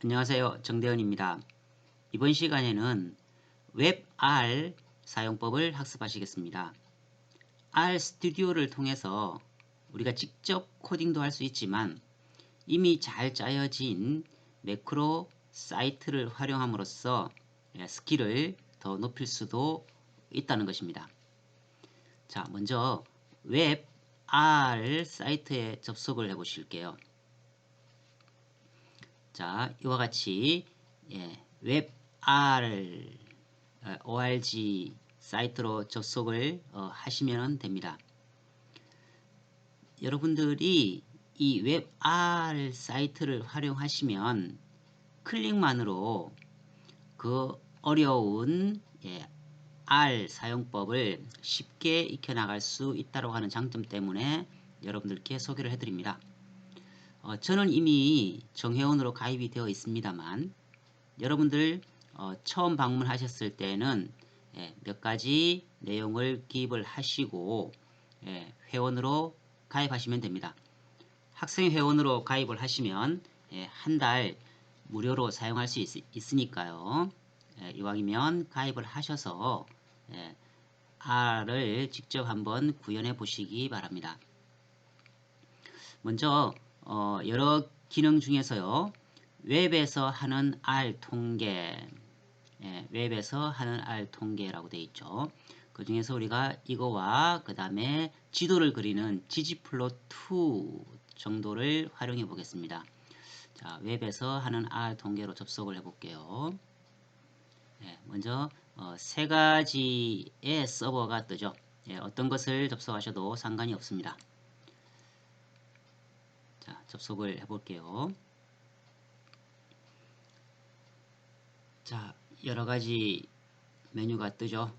안녕하세요. 정대현입니다. 이번 시간에는 웹 R 사용법을 학습하시겠습니다. R 스튜디오를 통해서 우리가 직접 코딩도 할 수 있지만 이미 잘 짜여진 매크로 사이트를 활용함으로써 스킬을 더 높일 수도 있다는 것입니다. 자, 먼저 웹 R 사이트에 접속을 해 보실게요. 자, 이와 같이 웹 org 사이트로 접속을 하시면 됩니다. 여러분들이 이 웹 R 사이트를 활용하시면 클릭만으로 그 어려운 R 사용법을 쉽게 익혀나갈 수 있다고 하는 장점 때문에 여러분들께 소개를 해드립니다. 저는 이미 정회원으로 가입이 되어 있습니다만 여러분들 처음 방문하셨을 때는 몇 가지 내용을 기입을 하시고 회원으로 가입하시면 됩니다. 학생 회원으로 가입을 하시면 한 달 무료로 사용할 수 있으니까요. 이왕이면 가입을 하셔서 R을 직접 한번 구현해 보시기 바랍니다. 먼저 여러 기능 중에서요. 웹에서 하는 R 통계, 웹에서 하는 R 통계라고 되어 있죠. 그 중에서 우리가 이거와 그 다음에 지도를 그리는 ggplot2 정도를 활용해 보겠습니다. 자, 웹에서 하는 R 통계로 접속을 해 볼게요. 먼저 세 가지의 서버가 뜨죠. 어떤 것을 접속하셔도 상관이 없습니다. 자, 접속을 해 볼게요. 자, 여러 가지 메뉴가 뜨죠.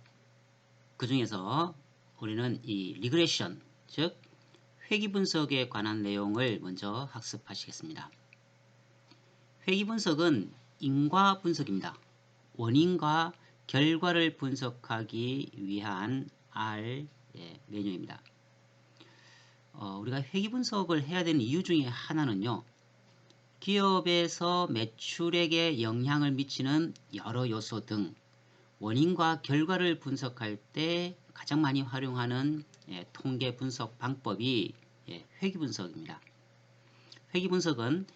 그 중에서 우리는 이 리그레션, 즉 회귀 분석에 관한 내용을 먼저 학습하시겠습니다. 회귀 분석은 인과 분석입니다. 원인과 결과를 분석하기 위한 R 메뉴입니다. 우리가 회귀 분석을 해야 되는 이유 중에 하나는요. 기업에서 매출액에 영향을 미치는 여러 요소 등 원인과 결과를 분석할 때 가장 많이 활용하는 통계 분석 방법이 회귀 분석입니다. 회귀 분석은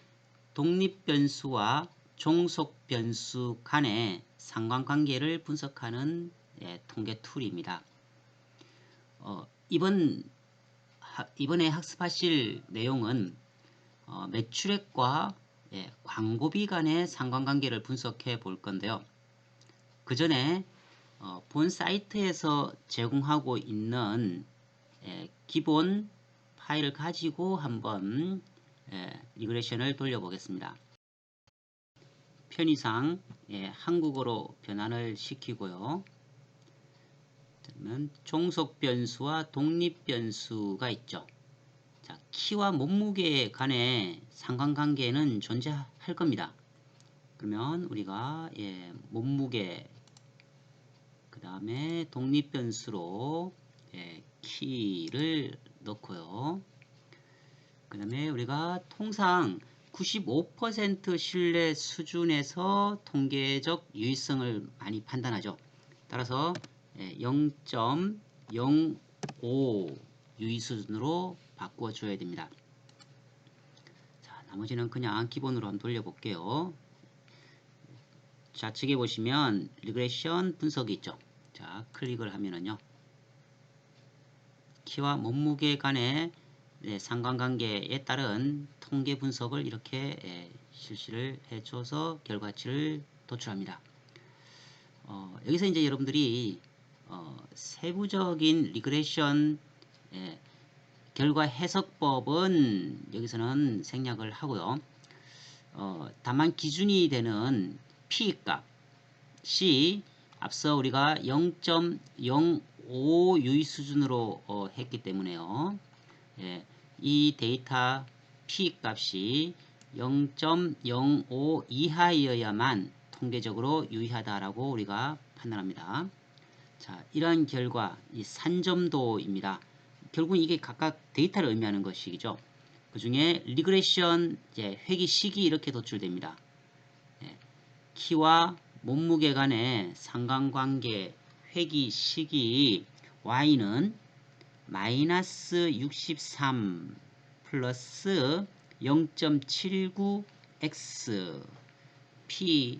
독립 변수와 종속 변수 간의 상관관계를 분석하는 통계 툴입니다. 이번에 학습하실 내용은 매출액과 광고비 간의 상관관계를 분석해 볼 건데요. 그 전에 본 사이트에서 제공하고 있는 기본 파일을 가지고 한번 리그레션을 돌려보겠습니다. 편의상 한국어로 변환을 시키고요. 그러면 종속 변수와 독립 변수가 있죠. 자, 키와 몸무게 간의 상관관계는 존재할 겁니다. 그러면 우리가 몸무게 그 다음에 독립 변수로 키를 넣고요. 그 다음에 우리가 통상 95% 신뢰 수준에서 통계적 유의성을 많이 판단하죠. 따라서 0.05 유의 수준으로 바꾸어 줘야 됩니다. 자, 나머지는 그냥 기본으로 한번 돌려볼게요. 좌측에 보시면 리그레션 분석이 있죠. 자, 클릭을 하면은요. 키와 몸무게 간의 상관관계에 따른 통계 분석을 이렇게 실시를 해줘서 결과치를 도출합니다. 여기서 이제 여러분들이 세부적인 리그레션 결과 해석법은 여기서는 생략을 하고요. 다만 기준이 되는 P값이 앞서 우리가 0.05 유의 수준으로 했기 때문에요. 이 데이터 P값이 0.05 이하이어야만 통계적으로 유의하다라고 우리가 판단합니다. 자, 이러한 결과 이 산점도입니다. 결국 이게 각각 데이터를 의미하는 것이죠. 그 중에 리그레션 회귀 시기 이렇게 도출됩니다. 키와 몸무게 간의 상관관계 회귀 시기 y는 마이너스 63 플러스 0.79x p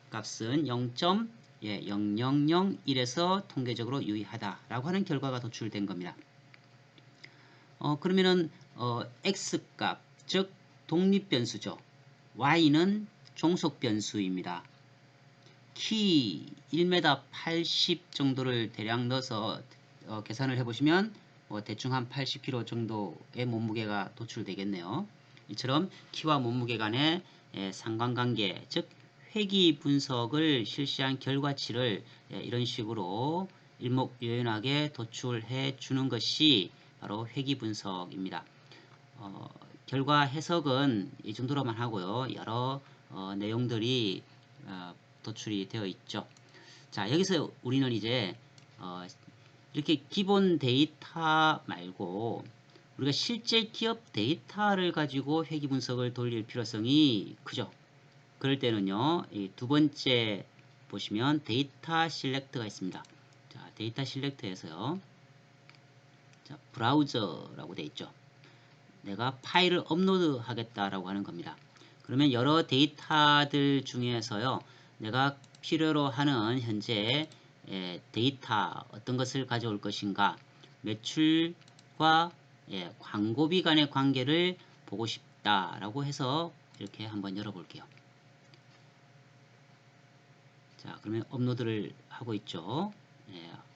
값은 0.0001에서 통계적으로 유의하다라고 하는 결과가 도출된 겁니다. 그러면은 x값 즉 독립변수죠. y는 종속변수입니다. 키 1m 80 정도를 대략 넣어서 계산을 해보시면 대충 한 80kg 정도의 몸무게가 도출되겠네요. 이처럼 키와 몸무게 간의 상관관계 즉 회귀 분석을 실시한 결과치를 이런 식으로 일목요연하게 도출해 주는 것이 바로 회귀 분석입니다. 결과 해석은 이 정도로만 하고요. 여러 내용들이 도출이 되어 있죠. 자, 여기서 우리는 이제 이렇게 기본 데이터 말고 우리가 실제 기업 데이터를 가지고 회귀 분석을 돌릴 필요성이 크죠. 그럴 때는요, 이 두 번째 보시면 데이터 실렉트가 있습니다. 자, 데이터 실렉트에서요, 자, 브라우저라고 되어 있죠. 내가 파일을 업로드 하겠다라고 하는 겁니다. 그러면 여러 데이터들 중에서요, 내가 필요로 하는 현재 데이터 어떤 것을 가져올 것인가, 매출과 광고비 간의 관계를 보고 싶다라고 해서 이렇게 한번 열어볼게요. 자, 그러면 업로드를 하고 있죠.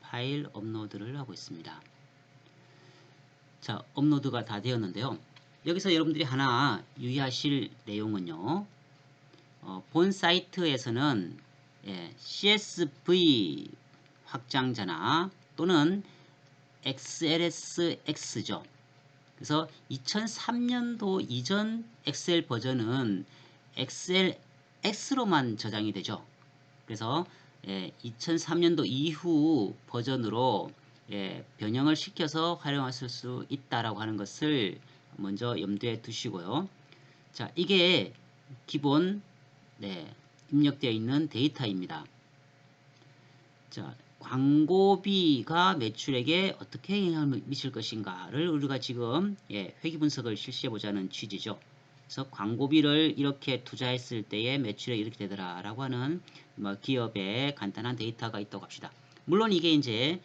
파일 업로드를 하고 있습니다. 자, 업로드가 다 되었는데요. 여기서 여러분들이 하나 유의하실 내용은요. 본 사이트에서는 CSV 확장자나 또는 XLSX죠. 그래서 2003년도 이전 엑셀 버전은 XLX로만 저장이 되죠. 그래서 2003년도 이후 버전으로 변형을 시켜서 활용하실 수 있다라고 하는 것을 먼저 염두에 두시고요. 자, 이게 기본 입력되어 있는 데이터입니다. 자, 광고비가 매출액에 어떻게 영향을 미칠 것인가를 우리가 지금 회귀 분석을 실시해 보자는 취지죠. 그래서 광고비를 이렇게 투자했을 때의 매출액이 이렇게 되더라라고 하는 기업의 간단한 데이터가 있다고 합시다. 물론 이게 이제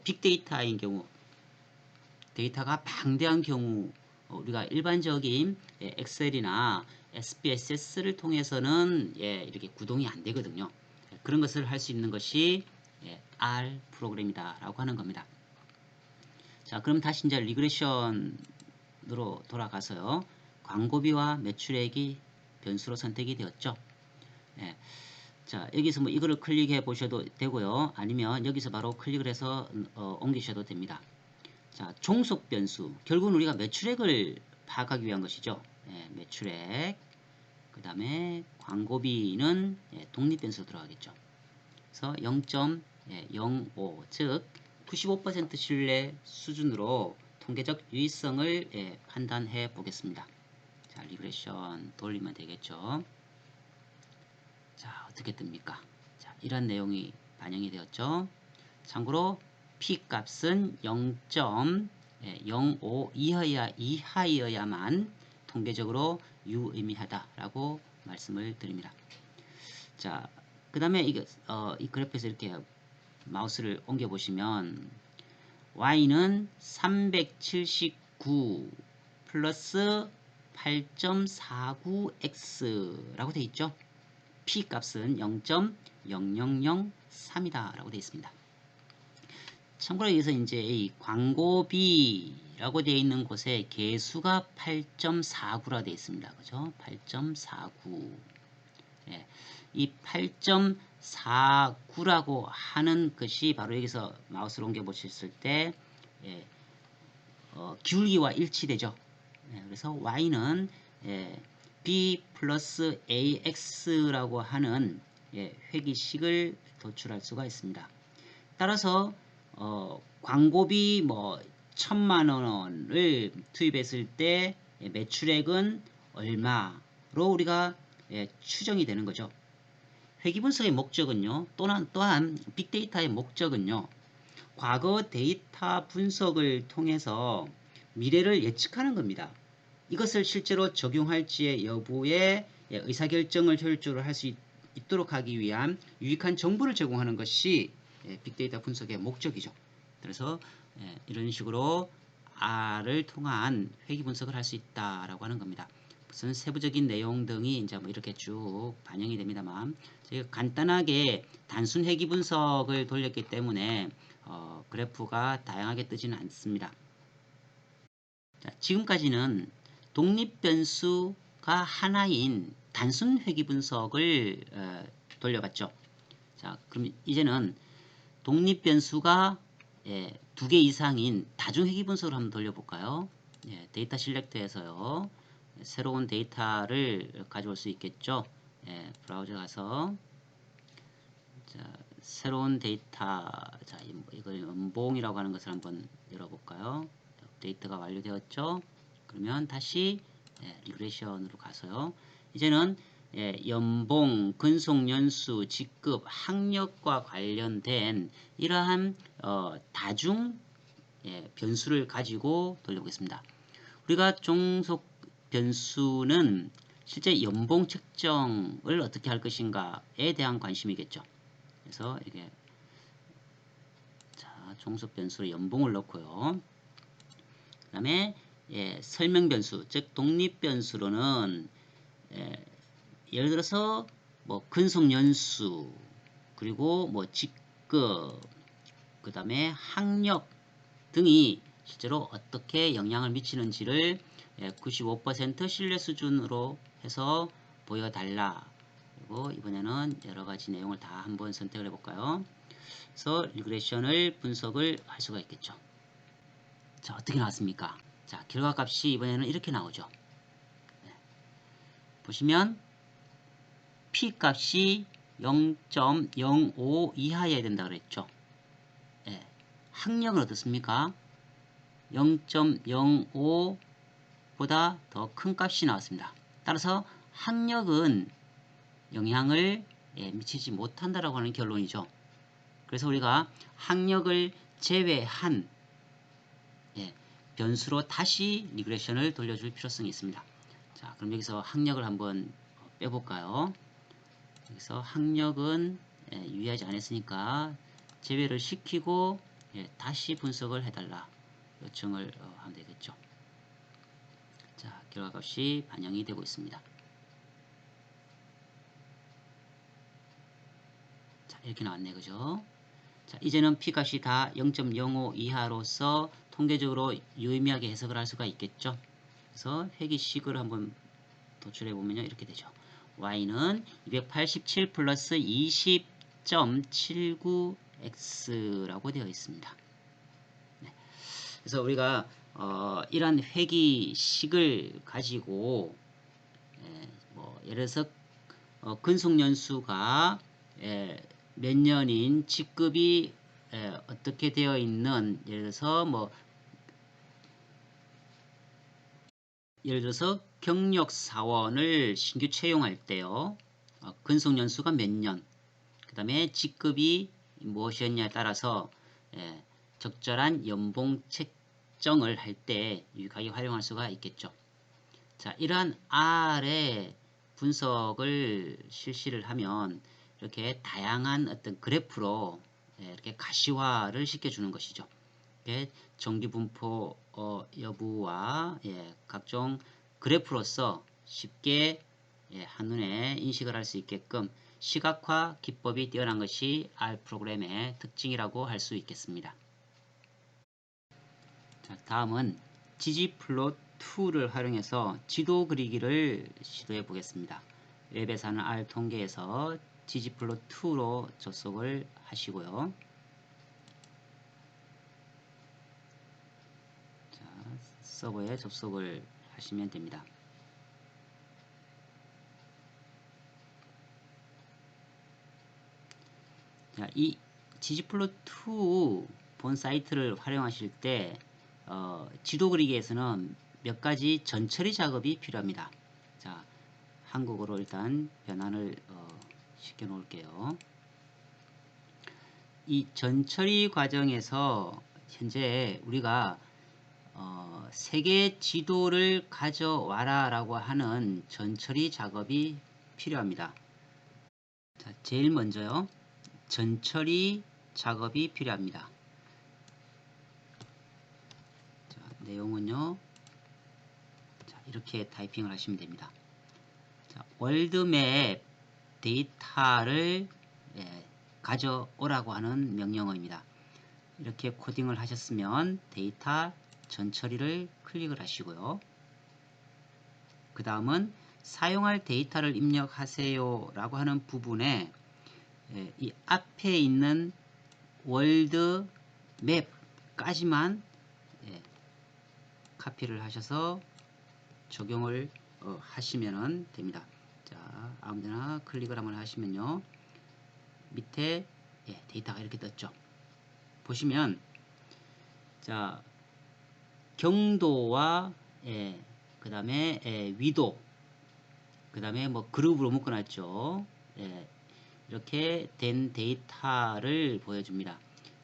빅데이터인 경우, 데이터가 방대한 경우 우리가 일반적인 엑셀이나 SPSS를 통해서는 이렇게 구동이 안 되거든요. 그런 것을 할 수 있는 것이 R 프로그램이다 라고 하는 겁니다. 자, 그럼 다시 이제 리그레션으로 돌아가서요. 광고비와 매출액이 변수로 선택이 되었죠. 자, 여기서 뭐 이거를 클릭해 보셔도 되고요. 아니면 여기서 바로 클릭을 해서 옮기셔도 됩니다. 자, 종속 변수. 결국은 우리가 매출액을 파악하기 위한 것이죠. 매출액. 그 다음에 광고비는 독립 변수로 들어가겠죠. 그래서 0.05, 즉 95% 신뢰 수준으로 통계적 유의성을 판단해 보겠습니다. 자, 리그레션 돌리면 되겠죠. 자, 어떻게 뜹니까? 자, 이런 내용이 반영이 되었죠. 참고로 P 값은 0.05 이하여야만 통계적으로 유의미하다라고 말씀을 드립니다. 자, 그 다음에 이 그래프에서 이렇게 마우스를 옮겨 보시면 y는 379 플러스 8.49x 라고 되어 있죠. P 값은 0.0003이다 라고 되어 있습니다. 참고로 여기서 이제 이 광고비라고 되어 있는 곳에 개수가 8.49라 되어 있습니다. 그죠? 8.49. 이 8.49라고 하는 것이 바로 여기서 마우스를 옮겨 보셨을 때 기울기와 일치되죠. 그래서 y는 b 플러스 ax라고 하는 회귀식을 도출할 수가 있습니다. 따라서 광고비 뭐 1000만원을 투입했을 때 매출액은 얼마로 우리가 추정이 되는 거죠. 회귀 분석의 목적은요. 또한 빅데이터의 목적은요. 과거 데이터 분석을 통해서 미래를 예측하는 겁니다. 이것을 실제로 적용할지의 여부에 의사결정을 효율적으로 할 수 있도록 하기 위한 유익한 정보를 제공하는 것이 빅데이터 분석의 목적이죠. 그래서 이런 식으로 R을 통한 회귀 분석을 할 수 있다라고 하는 겁니다. 무슨 세부적인 내용 등이 이제 뭐 이렇게 쭉 반영이 됩니다만, 저희가 간단하게 단순 회귀 분석을 돌렸기 때문에 그래프가 다양하게 뜨지는 않습니다. 자, 지금까지는 독립변수가 하나인 단순 회귀 분석을 돌려봤죠. 자, 그럼 이제는 독립변수가 2개 이상인 다중회귀 분석을 한번 돌려볼까요? 데이터 실렉트에서요. 새로운 데이터를 가져올 수 있겠죠. 브라우저 가서 자, 새로운 데이터, 자, 이걸 연봉이라고 하는 것을 한번 열어볼까요? 데이터가 완료되었죠. 그러면 다시 리그레션으로 가서요. 이제는 연봉, 근속연수, 직급, 학력과 관련된 이러한 다중 변수를 가지고 돌려보겠습니다. 우리가 종속 변수는 실제 연봉 책정을 어떻게 할 것인가에 대한 관심이겠죠. 그래서 이게 자, 종속 변수로 연봉을 넣고요. 그 다음에 설명 변수, 즉 독립 변수로는 예를 들어서 뭐 근속 연수, 그리고 뭐 직급, 그 다음에 학력 등이 실제로 어떻게 영향을 미치는지를 95% 신뢰 수준으로 해서 보여달라. 그리고 이번에는 여러 가지 내용을 다 한번 선택을 해볼까요? 그래서 리그레션을 분석을 할 수가 있겠죠. 자, 어떻게 나왔습니까? 자, 결과값이 이번에는 이렇게 나오죠. 보시면 P값이 0.05 이하여야 된다 그랬죠. 학력은 어떻습니까? 0.05보다 더 큰 값이 나왔습니다. 따라서 학력은 영향을 미치지 못한다라고 하는 결론이죠. 그래서 우리가 학력을 제외한 변수로 다시 리그레션을 돌려줄 필요성이 있습니다. 자, 그럼 여기서 학력을 한번 빼볼까요? 여기서 학력은 유의하지 않았으니까 제외를 시키고 다시 분석을 해달라 요청을 하면 되겠죠. 자, 결과값이 반영이 되고 있습니다. 자, 이렇게 나왔네, 그죠? 자, 이제는 P값이 다 0.05 이하로서 통계적으로 유의미하게 해석을 할 수가 있겠죠. 그래서 회귀식을 한번 도출해 보면요, 이렇게 되죠. Y는 287 플러스 20.79X라고 되어 있습니다. 네. 그래서 우리가 이러한 회귀식을 가지고 뭐 예를 들어서 근속연수가 몇 년인, 직급이 어떻게 되어 있는, 예를 들어서 경력 사원을 신규 채용할 때요. 근속연수가 몇 년, 그 다음에 직급이 무엇이었냐에 따라서 적절한 연봉 책정을 할 때 유익하게 활용할 수가 있겠죠. 자, 이러한 R의 분석을 실시를 하면 이렇게 다양한 어떤 그래프로 이렇게 가시화를 시켜주는 것이죠. 정기분포 여부와 각종 그래프로서 쉽게 한눈에 인식을 할 수 있게끔 시각화 기법이 뛰어난 것이 R 프로그램의 특징이라고 할 수 있겠습니다. 자, 다음은 ggplot2를 활용해서 지도 그리기를 시도해 보겠습니다. 웹에서 하는 R 통계에서 ggplot2로 접속을 하시고요. 자, 서버에 접속을 하시면 됩니다. 자, 이 ggplot2 본 사이트를 활용하실 때 지도 그리기에서는 몇 가지 전처리 작업이 필요합니다. 자, 한국어로 일단 변환을 시켜 놓을게요. 이 전처리 과정에서 현재 우리가 세계 지도를 가져와라 라고 하는 전처리 작업이 필요합니다. 자, 제일 먼저요. 전처리 작업이 필요합니다. 자, 내용은요. 자, 이렇게 타이핑을 하시면 됩니다. 자, 월드맵 데이터를 가져오라고 하는 명령어입니다. 이렇게 코딩을 하셨으면 데이터 전처리를 클릭을 하시고요. 그 다음은 사용할 데이터를 입력하세요 라고 하는 부분에 이 앞에 있는 월드 맵까지만 카피를 하셔서 적용을 하시면 됩니다. 자, 아무데나 클릭을 한번 하시면요. 밑에 데이터가 이렇게 떴죠. 보시면 자, 경도와 그 다음에 위도, 그 다음에 뭐 그룹으로 묶어놨죠. 이렇게 된 데이터를 보여줍니다.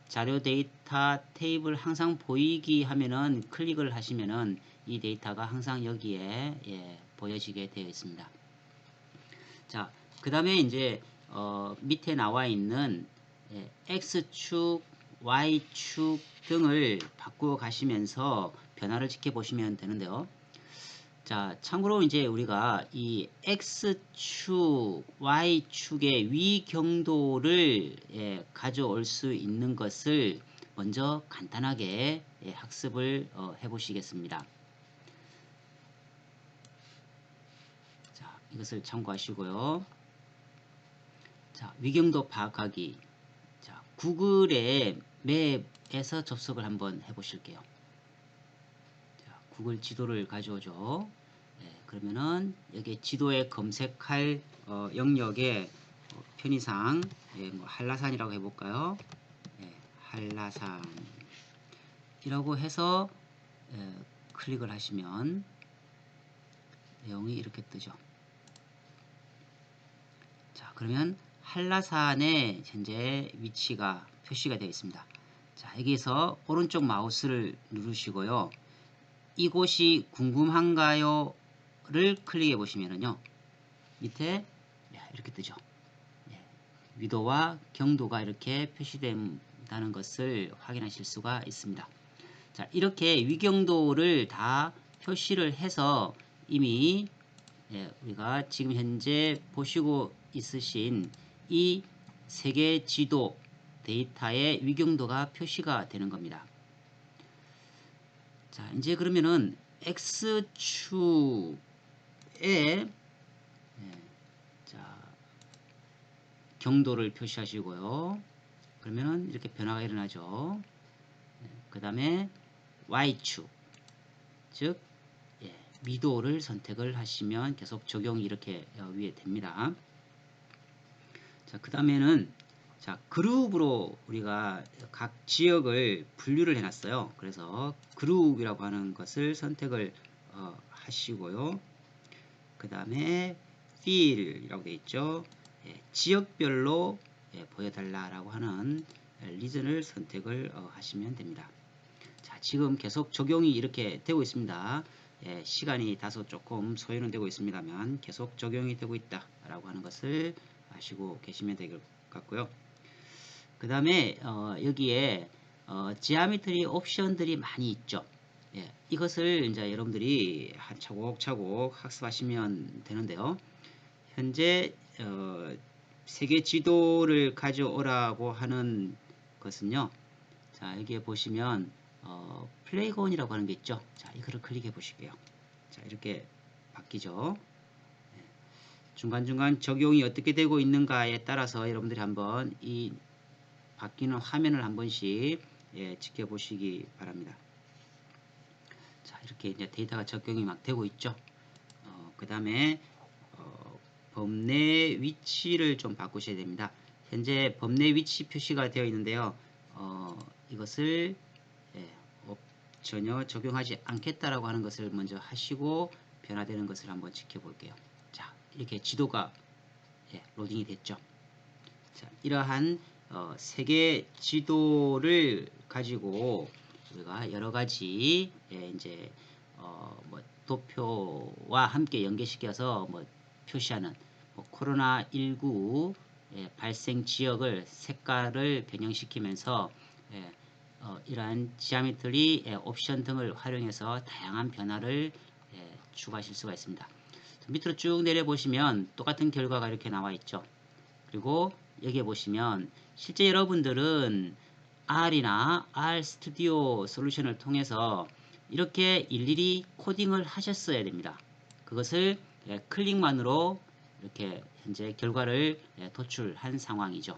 자료 데이터 테이블 항상 보이기 하면은 클릭을 하시면은 이 데이터가 항상 여기에 보여지게 되어 있습니다. 자, 그 다음에 이제 밑에 나와 있는 X축, Y축 등을 바꾸어 가시면서 변화를 지켜보시면 되는데요. 자, 참고로 이제 우리가 이 X축, Y축의 위경도를 가져올 수 있는 것을 먼저 간단하게 학습을 해보시겠습니다. 자, 이것을 참고하시고요. 자, 위경도 파악하기. 자, 구글의 맵에서 접속을 한번 해보실게요. 자, 구글 지도를 가져오죠. 그러면은 여기 지도에 검색할 영역에 편의상 뭐 한라산이라고 해볼까요? 한라산이라고 해서 클릭을 하시면 내용이 이렇게 뜨죠. 자, 그러면 한라산의 현재 위치가 표시가 되어 있습니다. 자, 여기에서 오른쪽 마우스를 누르시고요. 이곳이 궁금한가요? 를 클릭해 보시면은요. 밑에 이렇게 뜨죠. 위도와 경도가 이렇게 표시된다는 것을 확인하실 수가 있습니다. 자, 이렇게 위경도를 다 표시를 해서 이미 우리가 지금 현재 보시고 있으신 이 세계 지도 데이터의 위경도가 표시가 되는 겁니다. 자, 이제 그러면은 X축에 자, 경도를 표시하시고요. 그러면은 이렇게 변화가 일어나죠. 그 다음에 Y축, 즉 미도를 선택을 하시면 계속 적용이 이렇게 위에 됩니다. 자, 그 다음에는 자, 그룹으로 우리가 각 지역을 분류를 해놨어요. 그래서 그룹이라고 하는 것을 선택을 하시고요. 그 다음에 field이라고 되어 있죠. 지역별로 보여달라라고 하는 리전을 선택을 하시면 됩니다. 자, 지금 계속 적용이 이렇게 되고 있습니다. 시간이 다소 조금 소요는 되고 있습니다만 계속 적용이 되고 있다라고 하는 것을 아시고 계시면 될 것 같고요. 그 다음에 여기에 지오메트리 옵션들이 많이 있죠. 이것을 이제 여러분들이 차곡차곡 학습하시면 되는데요. 현재 세계 지도를 가져오라고 하는 것은요. 자, 여기에 보시면 플레이건이라고 하는 게 있죠. 자, 이거를 클릭해 보실게요. 자, 이렇게 바뀌죠. 중간중간 적용이 어떻게 되고 있는가에 따라서 여러분들이 한번 이 바뀌는 화면을 한 번씩 지켜보시기 바랍니다. 자, 이렇게 이제 데이터가 적용이 막 되고 있죠. 그 다음에 범내 위치를 좀 바꾸셔야 됩니다. 현재 범내 위치 표시가 되어 있는데요. 이것을 전혀 적용하지 않겠다라고 하는 것을 먼저 하시고 변화되는 것을 한번 지켜볼게요. 자, 이렇게 지도가 로딩이 됐죠. 자, 이러한 세계 지도를 가지고 우리가 여러 가지 이제 뭐 도표와 함께 연계시켜서 뭐 표시하는 뭐 코로나19 발생 지역을 색깔을 변형시키면서 이러한 지오메트리 옵션 등을 활용해서 다양한 변화를 추가하실 수가 있습니다. 밑으로 쭉 내려보시면 똑같은 결과가 이렇게 나와 있죠. 그리고 여기에 보시면 실제 여러분들은 R이나 R 스튜디오 솔루션을 통해서 이렇게 일일이 코딩을 하셨어야 됩니다. 그것을 클릭만으로 이렇게 현재 결과를 도출한 상황이죠.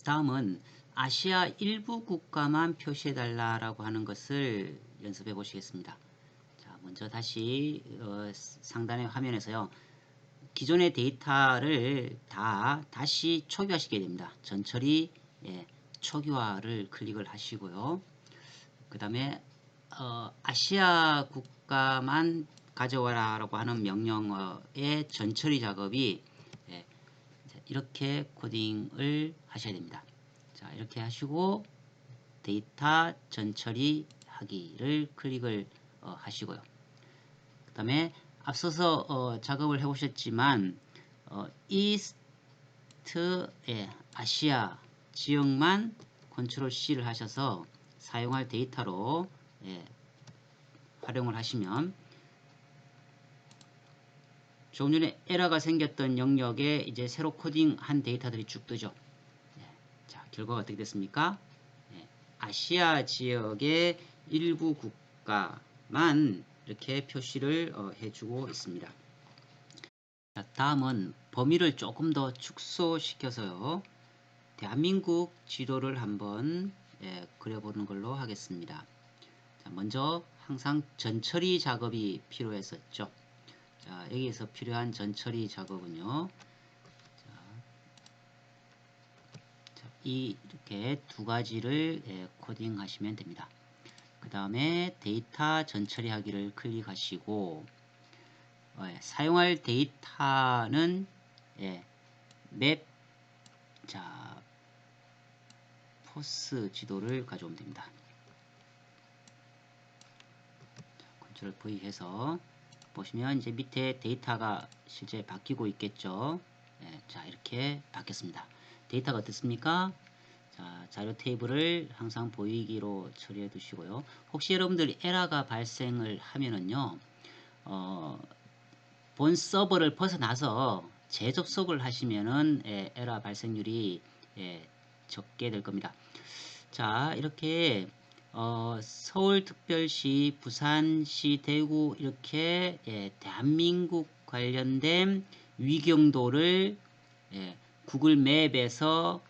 다음은 아시아 일부 국가만 표시해 달라고 하는 것을 연습해 보시겠습니다. 자, 먼저 다시 상단의 화면에서요. 기존의 데이터를 다시 초기화시켜야 됩니다. 전처리 초기화를 클릭을 하시고요. 그 다음에 아시아 국가만 가져와라 라고 하는 명령어의 전처리 작업이 이렇게 코딩을 하셔야 됩니다. 자, 이렇게 하시고 데이터 전처리 하기를 클릭을 하시고요. 그 다음에 앞서서 작업을 해보셨지만 이스트 아시아 지역만 컨트롤 C를 하셔서 사용할 데이터로 활용을 하시면 조금 전에 에러가 생겼던 영역에 이제 새로 코딩한 데이터들이 쭉 뜨죠. 자, 결과가 어떻게 됐습니까? 아시아 지역의 일부 국가만 이렇게 표시를 해주고 있습니다. 자, 다음은 범위를 조금 더 축소시켜서요. 대한민국 지도를 한번 그려보는 걸로 하겠습니다. 자, 먼저 항상 전처리 작업이 필요했었죠. 자, 여기에서 필요한 전처리 작업은요. 자, 이렇게 두 가지를 코딩하시면 됩니다. 그 다음에 데이터 전처리하기를 클릭하시고 사용할 데이터는 맵, 자, 포스 지도를 가져오면 됩니다. 컨트롤 V 해서 보시면 이제 밑에 데이터가 실제 바뀌고 있겠죠. 자, 이렇게 바뀌었습니다. 데이터가 어떻습니까? 자, 자료 테이블을 항상 보이기로 처리해 두시고요. 혹시 여러분들이 에러가 발생을 하면은요, 본 서버를 벗어나서 재접속을 하시면은 에러 발생률이 적게 될 겁니다. 자, 이렇게 서울특별시, 부산시, 대구 이렇게 대한민국 관련된 위경도를 구글 맵에서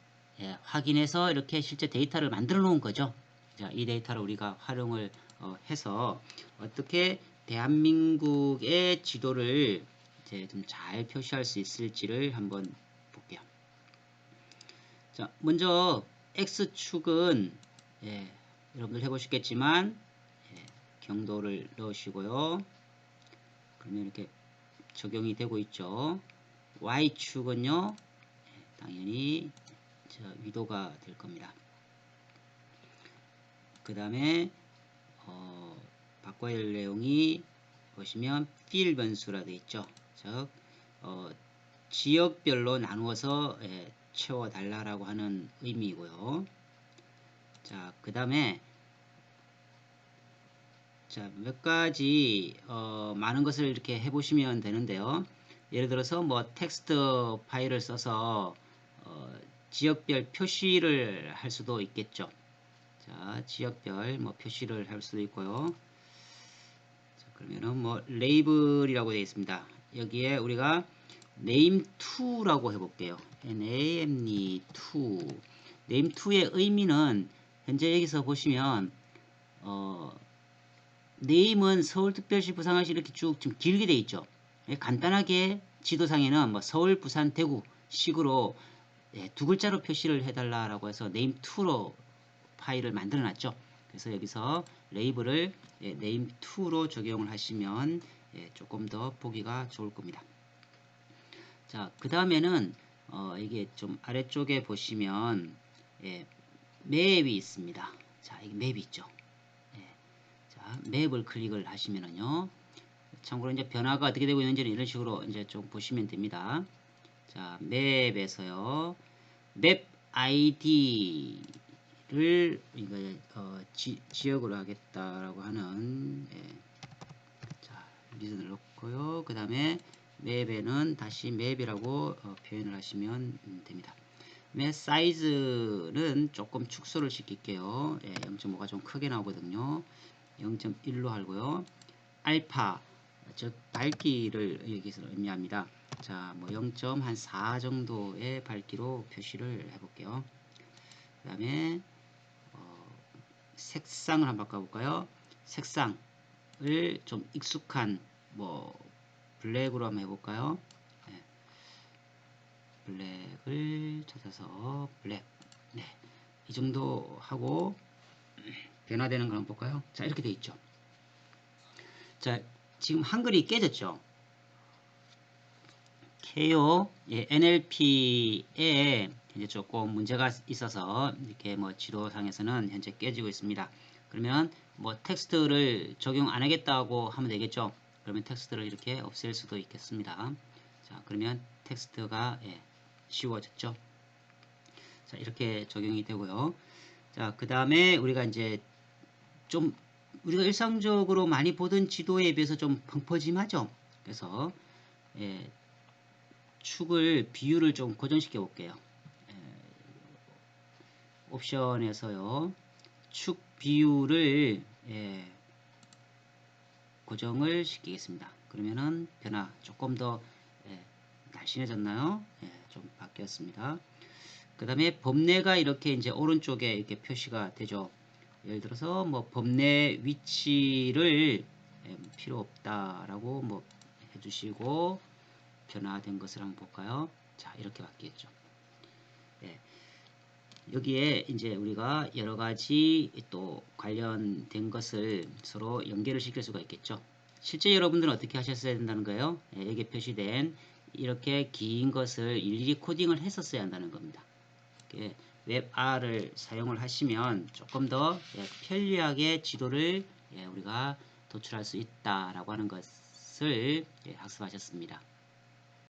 확인해서 이렇게 실제 데이터를 만들어 놓은 거죠. 자, 이 데이터를 우리가 활용을 해서 어떻게 대한민국의 지도를 이제 좀 잘 표시할 수 있을지를 한번 볼게요. 자, 먼저 X축은 여러분들 해보시겠지만 경도를 넣으시고요. 그러면 이렇게 적용이 되고 있죠. Y축은요, 당연히 위도가 될 겁니다. 그 다음에 바꿔야 할 내용이 보시면 fill 변수라 되어 있죠. 즉 지역별로 나누어서 채워달라고 하는 의미이고요. 자, 그 다음에 몇 가지 많은 것을 이렇게 해보시면 되는데요. 예를 들어서 뭐 텍스트 파일을 써서 지역별 표시를 할 수도 있겠죠. 자, 지역별 뭐 표시를 할 수도 있고요. 자, 그러면은 뭐 레이블이라고 되어 있습니다. 여기에 우리가 name2라고 해볼게요. name2. name2의 의미는 현재 여기서 보시면 name은 서울특별시, 부산시 이렇게 쭉 좀 길게 되어 있죠. 간단하게 지도상에는 뭐 서울, 부산, 대구 식으로 두 글자로 표시를 해달라고 해서 name2로 파일을 만들어 놨죠. 그래서 여기서 레이블을 name2로 적용을 하시면 조금 더 보기가 좋을 겁니다. 자, 그 다음에는 이게 좀 아래쪽에 보시면 예, 맵이 있습니다. 자, 이게 맵이 있죠. 예, 자, 맵을 클릭을 하시면은요. 참고로 이제 변화가 어떻게 되고 있는지는 이런 식으로 이제 좀 보시면 됩니다. 자, 맵에서요. 맵 아이디를 이거 지역으로 하겠다라고 하는 예, 자, 리전을 넣고요. 그 다음에 맵에는 다시 맵이라고 표현을 하시면 됩니다. 맵 사이즈는 조금 축소를 시킬게요. 예, 0.5가 좀 크게 나오거든요. 0.1로 하고요. 알파 즉 밝기를 여기서 의미합니다. 자, 뭐 0.4 정도의 밝기로 표시를 해볼게요. 그 다음에 색상을 한번 바꿔볼까요? 색상을 좀 익숙한 뭐 블랙으로 한번 해볼까요? 네. 블랙을 찾아서 블랙. 네. 이 정도 하고 변화되는 걸 한번 볼까요? 자, 이렇게 돼 있죠. 자, 지금 한글이 깨졌죠. KO 예, NLP에 이제 조금 문제가 있어서 이렇게 뭐 지도상에서는 현재 깨지고 있습니다. 그러면 뭐 텍스트를 적용 안 하겠다고 하면 되겠죠. 그러면 텍스트를 이렇게 없앨 수도 있겠습니다. 자, 그러면 텍스트가 예, 쉬워졌죠. 자, 이렇게 적용이 되고요. 자, 그 다음에 우리가 이제 좀 우리가 일상적으로 많이 보던 지도에 비해서 좀 펑퍼짐하죠. 그래서 예, 축을 비율을 좀 고정시켜 볼게요. 옵션에서요. 축 비율을 고정을 시키겠습니다. 그러면은 변화 조금 더 날씬해졌나요? 좀 바뀌었습니다. 그 다음에 범례가 이렇게 이제 오른쪽에 이렇게 표시가 되죠. 예를 들어서 뭐 범례 위치를 필요 없다라고 뭐 해주시고 변화된 것을 한번 볼까요? 자, 이렇게 바뀌었죠. 예. 여기에 이제 우리가 여러 가지 또 관련된 것을 서로 연결을 시킬 수가 있겠죠. 실제 여러분들은 어떻게 하셨어야 된다는 거예요? 예, 여기에 표시된 이렇게 긴 것을 일일이 코딩을 했었어야 한다는 겁니다. 웹R을 사용을 하시면 조금 더 편리하게 지도를 우리가 도출할 수 있다라고 하는 것을 학습하셨습니다.